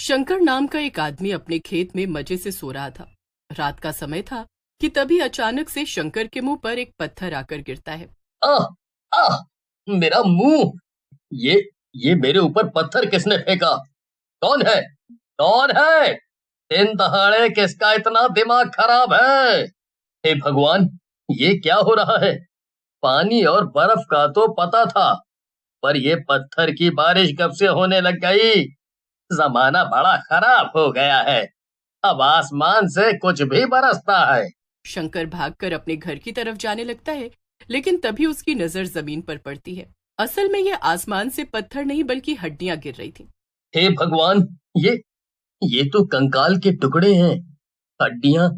शंकर नाम का एक आदमी अपने खेत में मजे से सो रहा था। रात का समय था कि तभी अचानक से शंकर के मुंह पर एक पत्थर आकर गिरता है। आह! आह! मेरा मुंह! ये ये मेरे ऊपर पत्थर किसने फेंका? कौन है? कौन है? दिन दहाड़े किसका इतना दिमाग खराब है? हे भगवान! ये क्या हो रहा है? पानी और बर्फ का तो पता था, पर ये पत्थर की बारिश कब से होने लग गई? जमाना बड़ा खराब हो गया है। अब आसमान से कुछ भी बरसता है। शंकर भागकर अपने घर की तरफ जाने लगता है, लेकिन तभी उसकी नजर जमीन पर पड़ती है। असल में ये आसमान से पत्थर नहीं बल्कि हड्डियां गिर रही थी। हे भगवान! ये ये तो कंकाल के टुकड़े हैं। हड्डियां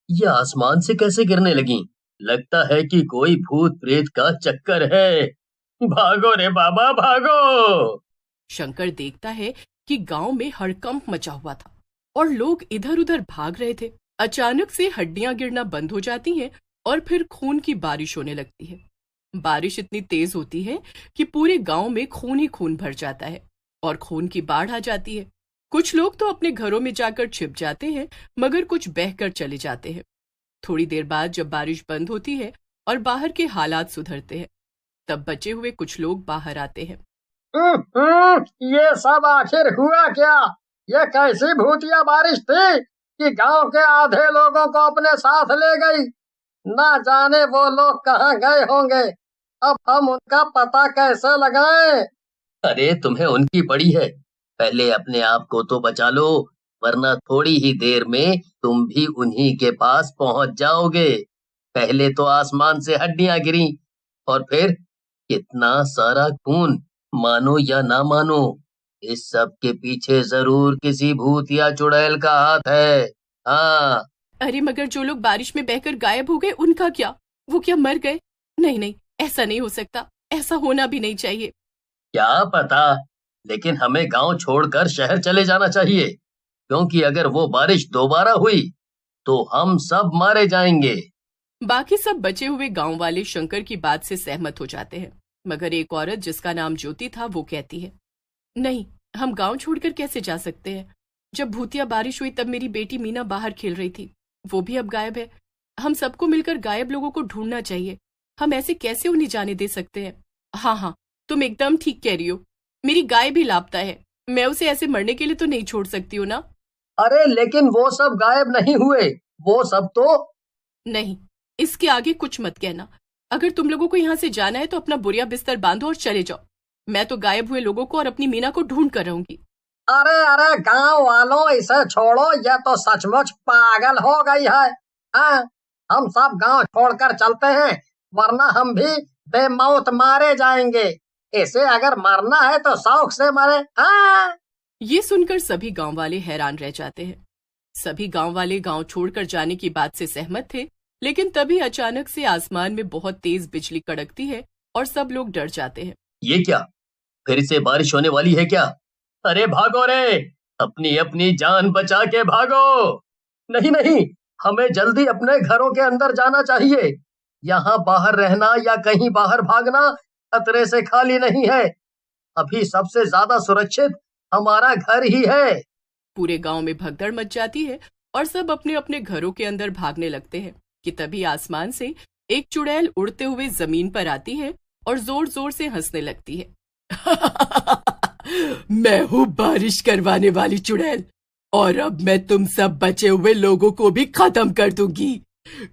ये आसमान से कैसे गिरने लगी? लगता है कि कोई भूत प्रेत का चक्कर है। भागो रे बाबा भागो! शंकर देखता है कि गांव में हड़कंप मचा हुआ था और लोग इधर उधर भाग रहे थे। अचानक से हड्डियां गिरना बंद हो जाती हैं और फिर खून की बारिश होने लगती है। बारिश इतनी तेज होती है कि पूरे गांव में खून ही खून भर जाता है और खून की बाढ़ आ जाती है। कुछ लोग तो अपने घरों में जाकर छिप जाते हैं, मगर कुछ बहकर चले जाते हैं। थोड़ी देर बाद जब बारिश बंद होती है और बाहर के हालात सुधरते हैं, तब बचे हुए कुछ लोग बाहर आते हैं। ये सब आखिर हुआ क्या? ये कैसी भूतिया बारिश थी कि गांव के आधे लोगों को अपने साथ ले गई। ना जाने वो लोग कहाँ गए होंगे। अब हम उनका पता कैसे लगाएं? अरे तुम्हें उनकी पड़ी है। पहले अपने आप को तो बचा लो, वरना थोड़ी ही देर में तुम भी उन्हीं के पास पहुंच जाओगे। पहले तो आसमान से हड्डियां गिरी और फिर कितना सारा खून। मानो या ना मानो, इस सब के पीछे जरूर किसी भूत या चुड़ैल का हाथ है। हाँ। अरे मगर जो लोग बारिश में बहकर गायब हो गए उनका क्या? वो क्या मर गए? नहीं नहीं, ऐसा नहीं हो सकता। ऐसा होना भी नहीं चाहिए। क्या पता, लेकिन हमें गांव छोड़कर शहर चले जाना चाहिए, क्योंकि अगर वो बारिश दोबारा हुई तो हम सब मारे जाएंगे। बाकी सब बचे हुए गांव वाले शंकर की बात से सहमत हो जाते हैं, मगर एक औरत जिसका नाम ज्योति था वो कहती है, नहीं, हम गांव छोड़कर कैसे जा सकते हैं? जब भूतिया बारिश हुई तब मेरी बेटी मीना बाहर खेल रही थी, वो भी अब गायब है। हम सबको मिलकर गायब लोगों को ढूंढना चाहिए। हम ऐसे कैसे उन्हें जाने दे सकते हैं? हाँ हाँ, तुम एकदम ठीक कह रही हो। मेरी गाय भी लापता है, मैं उसे ऐसे मरने के लिए तो नहीं छोड़ सकती हूँ ना। अरे लेकिन वो सब गायब नहीं हुए। वो सब तो नहीं, इसके आगे कुछ मत कहना। अगर तुम लोगों को यहाँ से जाना है तो अपना बोरिया बिस्तर बांधो और चले जाओ। मैं तो गायब हुए लोगों को और अपनी मीना को ढूंढ कर रहूंगी। अरे अरे गांव वालों, इसे छोड़ो, यह तो सचमुच पागल हो गई है। हाँ, हम सब गांव छोड़कर चलते हैं, वरना हम भी बेमौत मारे जाएंगे। इसे अगर मरना है तो शौक से मरे। हाँ। ये सुनकर सभी गांव वाले हैरान रह जाते हैं। सभी गांव वाले गांव छोड़कर जाने की बात से सहमत थे, लेकिन तभी अचानक से आसमान में बहुत तेज बिजली कड़कती है और सब लोग डर जाते हैं। ये क्या? फिर से बारिश होने वाली है क्या? अरे भागो रे! अपनी अपनी जान बचा के भागो! नहीं नहीं, हमें जल्दी अपने घरों के अंदर जाना चाहिए। यहाँ बाहर रहना या कहीं बाहर भागना खतरे से खाली नहीं है। अभी सबसे ज्यादा सुरक्षित हमारा घर ही है। पूरे गांव में भगदड़ मच जाती है और सब अपने अपने घरों के अंदर भागने लगते हैं कि तभी आसमान से एक चुड़ैल उड़ते हुए जमीन पर आती है और जोर जोर से हंसने लगती है। मैं हूँ बारिश करवाने वाली चुड़ैल, और अब मैं तुम सब बचे हुए लोगों को भी खत्म कर दूंगी।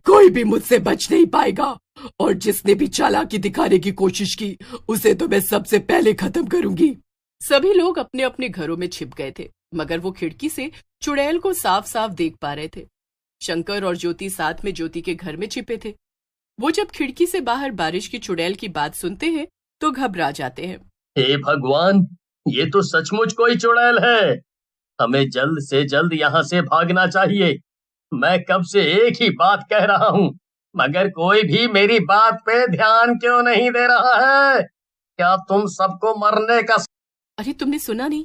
कोई भी मुझसे बच नहीं पाएगा, और जिसने भी चालाकी दिखाने की कोशिश की उसे तो मैं सबसे पहले खत्म करूंगी। सभी लोग अपने अपने घरों में छिप गए थे, मगर वो खिड़की से चुड़ैल को साफ साफ देख पा रहे थे। शंकर और ज्योति साथ में ज्योति के घर में छिपे थे। वो जब खिड़की से बाहर बारिश की चुड़ैल की बात सुनते हैं तो घबरा जाते हैं। हे भगवान! ये तो सचमुच कोई चुड़ैल है। हमें जल्द से जल्द यहाँ से भागना चाहिए। मैं कब से एक ही बात कह रहा हूँ, मगर कोई भी मेरी बात पे ध्यान क्यों नहीं दे रहा है? क्या तुम सबको मरने का अरे तुमने सुना नहीं?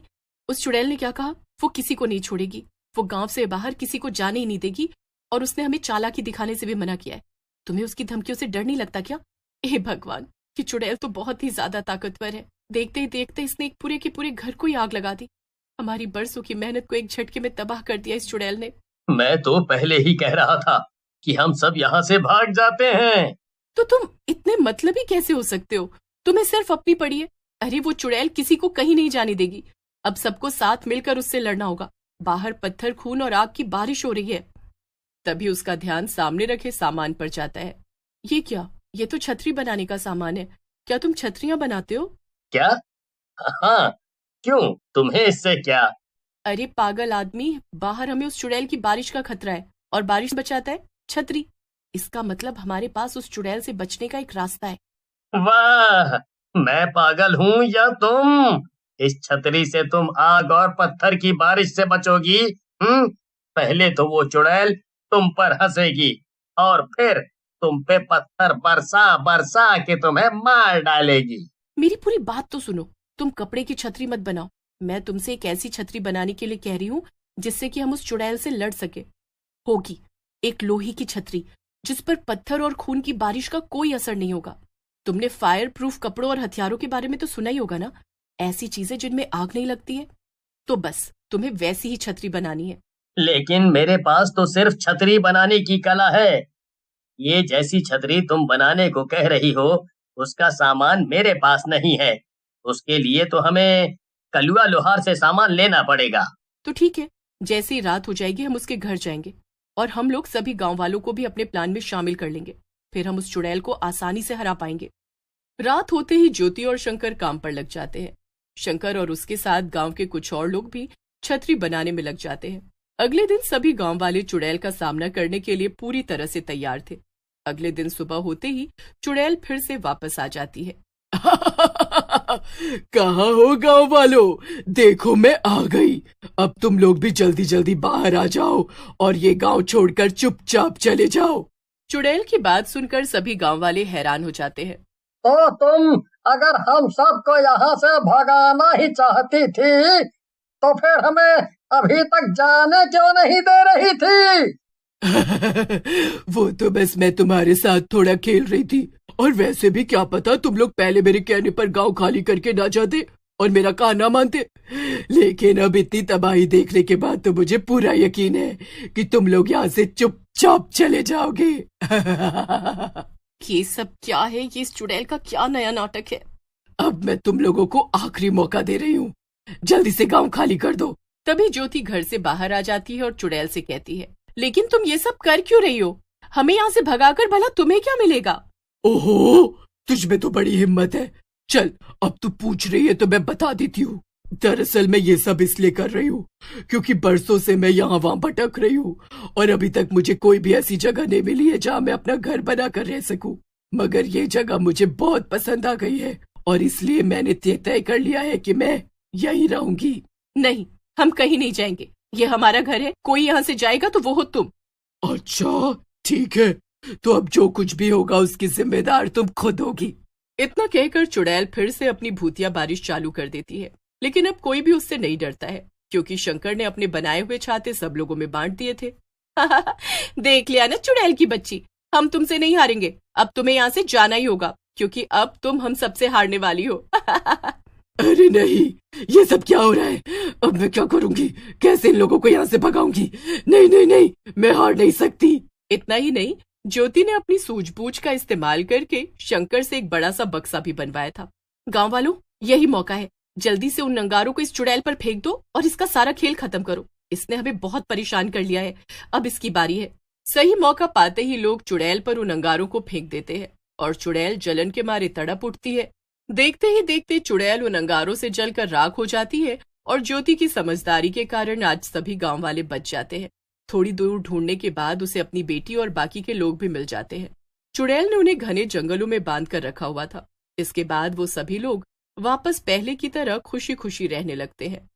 उस चुड़ैल ने क्या कहा? वो किसी को नहीं छोड़ेगी। वो गांव से बाहर किसी को जाने ही नहीं देगी, और उसने हमें चालाकी दिखाने से भी मना किया है। तुम्हें उसकी धमकियों से डर नहीं लगता क्या? हे भगवान, कि चुड़ैल तो बहुत ही ज्यादा ताकतवर है। देखते ही देखते इसने एक पूरे के पूरे घर को ही आग लगा दी। हमारी बरसों की मेहनत को एक झटके में तबाह कर दिया इस चुड़ैल ने। मैं तो पहले ही कह रहा था कि हम सब यहाँ से भाग जाते हैं। तो तुम इतने मतलबी कैसे हो सकते हो? तुम्हें सिर्फ अपनी पड़ी है। अरे वो चुड़ैल किसी को कहीं नहीं जाने देगी। अब सबको साथ मिलकर उससे लड़ना होगा। बाहर पत्थर, खून और आग की बारिश हो रही है। तभी उसका ध्यान सामने रखे सामान पर जाता है। ये क्या? ये तो छतरी बनाने का सामान है। क्या तुम छतरियां बनाते हो? क्या? हाँ, क्यों, तुम्हें इससे क्या? अरे पागल आदमी, बाहर हमें उस चुड़ैल की बारिश का खतरा है और बारिश बचाता है छतरी। इसका मतलब हमारे पास उस चुड़ैल से बचने का एक रास्ता है। वाह, मैं पागल हूँ या तुम? इस छतरी से तुम आग और पत्थर की बारिश से बचोगी? पहले तो वो चुड़ैल तुम पर हंसेगी और फिर तुम पे पत्थर बरसा बरसा के तुम्हें मार डालेगी। मेरी पूरी बात तो सुनो। तुम कपड़े की छतरी मत बनाओ। मैं तुमसे एक ऐसी छतरी बनाने के लिए कह रही हूँ जिससे कि हम उस चुड़ैल से लड़ सके। होगी एक लोहे की छतरी जिस पर पत्थर और खून की बारिश का कोई असर नहीं होगा। तुमने फायर प्रूफ कपड़ों और हथियारों के बारे में तो सुना ही होगा ना, ऐसी चीजें जिनमें आग नहीं लगती है। तो बस तुम्हें वैसी ही छतरी बनानी है। लेकिन मेरे पास तो सिर्फ छतरी बनाने की कला है। ये जैसी छतरी तुम बनाने को कह रही हो, उसका सामान मेरे पास नहीं है। उसके लिए तो हमें कलुआ लोहार से सामान लेना पड़ेगा। तो ठीक है, जैसे ही रात हो जाएगी हम उसके घर जाएंगे और हम लोग सभी गांव वालों को भी अपने प्लान में शामिल कर लेंगे। फिर हम उस चुड़ैल को आसानी से हरा पाएंगे। रात होते ही ज्योति और शंकर काम पर लग जाते हैं। शंकर और उसके साथ गांव के कुछ और लोग भी छतरी बनाने में लग जाते हैं। अगले दिन सभी गांव वाले चुड़ैल का सामना करने के लिए पूरी तरह से तैयार थे। अगले दिन सुबह होते ही चुड़ैल फिर से वापस आ जाती है। कहाँ हो गांव वालों? देखो मैं आ गई। अब तुम लोग भी जल्दी जल्दी बाहर आ जाओ और ये गांव छोड़कर चुपचाप चले जाओ। चुड़ैल की बात सुनकर सभी गांव वाले हैरान हो जाते हैं। तो तुम अगर हम सबको यहाँ से भगाना ही चाहती थी तो फिर हमें अभी तक जाने क्यों नहीं दे रही थी? वो तो बस मैं तुम्हारे साथ थोड़ा खेल रही थी, और वैसे भी क्या पता तुम लोग पहले मेरे कहने पर गांव खाली करके ना जाते और मेरा कहना मानते। लेकिन अब इतनी तबाही देखने के बाद तो मुझे पूरा यकीन है कि तुम लोग यहाँ से चुपचाप चले जाओगे। ये सब क्या है? ये इस चुड़ैल का क्या नया नाटक है? अब मैं तुम लोगों को आखिरी मौका दे रही हूँ, जल्दी से गांव खाली कर दो। तभी ज्योति घर से बाहर आ जाती है और चुड़ैल से कहती है, लेकिन तुम ये सब कर क्यों रही हो? हमें यहाँ से भगाकर भला तुम्हें क्या मिलेगा? ओहो, तुझ में तो बड़ी हिम्मत है। चल, अब तू पूछ रही है तो मैं बता देती हूँ। दरअसल मैं ये सब इसलिए कर रही हूँ क्योंकि बरसों से मैं यहाँ वहाँ भटक रही हूँ और अभी तक मुझे कोई भी ऐसी जगह नहीं मिली है जहाँ मैं अपना घर बना कर रह सकूँ। मगर ये जगह मुझे बहुत पसंद आ गई है और इसलिए मैंने तय कर लिया है कि मैं यहीं रहूंगी। नहीं, हम कहीं नहीं जाएंगे। ये हमारा घर है। कोई यहाँ से जाएगा तो वो हो तुम। अच्छा ठीक है, तो अब जो कुछ भी होगा उसकी जिम्मेदार तुम खुद होगी। इतना कहकर चुड़ैल फिर से अपनी भूतिया बारिश चालू कर देती है। लेकिन अब कोई भी उससे नहीं डरता है क्योंकि शंकर ने अपने बनाए हुए छाते सब लोगों में बांट दिए थे। देख लिया ना चुड़ैल की बच्ची, हम तुमसे नहीं हारेंगे। अब तुम्हें यहाँ से जाना ही होगा क्योंकि अब तुम हम सबसे हारने वाली हो। अरे नहीं, ये सब क्या हो रहा है? अब मैं क्या करूंगी? कैसे इन लोगों को यहाँ से भगाऊंगी? नहीं नहीं नहीं, मैं हार नहीं सकती। इतना ही नहीं, ज्योति ने अपनी सूझबूझ का इस्तेमाल करके शंकर से एक बड़ा सा बक्सा भी बनवाया था। गांव वालों, यही मौका है। जल्दी से उन नंगारों को इस चुड़ैल पर फेंक दो और इसका सारा खेल खत्म करो। इसने हमें बहुत परेशान कर लिया है। अब इसकी बारी है। सही मौका पाते ही लोग चुड़ैल पर उन नंगारों को फेंक देते हैं और चुड़ैल जलन के मारे तड़प उठती है। देखते ही देखते चुड़ैल उन अंगारों से जलकर राख हो जाती है और ज्योति की समझदारी के कारण आज सभी गांव वाले बच जाते हैं। थोड़ी दूर ढूंढने के बाद उसे अपनी बेटी और बाकी के लोग भी मिल जाते हैं। चुड़ैल ने उन्हें घने जंगलों में बांध कर रखा हुआ था। इसके बाद वो सभी लोग वापस पहले की तरह खुशी खुशी रहने लगते हैं।